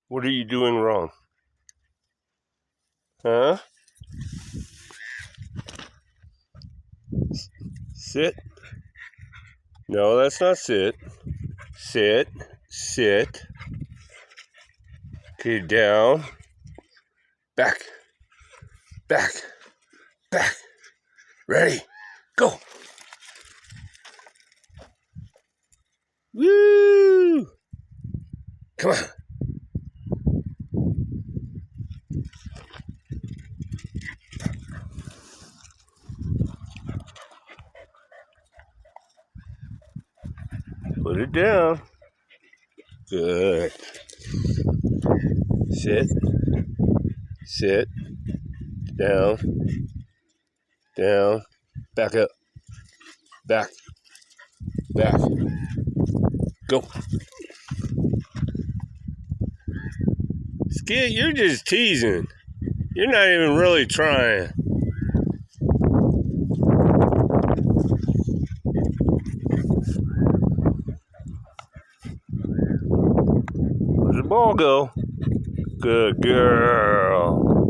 What are you doing wrong? Huh? Sit. No, that's not sit. Sit. Sit. Okay, down. Back. Back. Back. Ready. Go. Woo! Come on. Put it down. Good. Sit. Sit. Down. Down. Back up. Back. Back. Go. Skit, you're just teasing. You're not even really trying. Where'd the ball go? Good girl.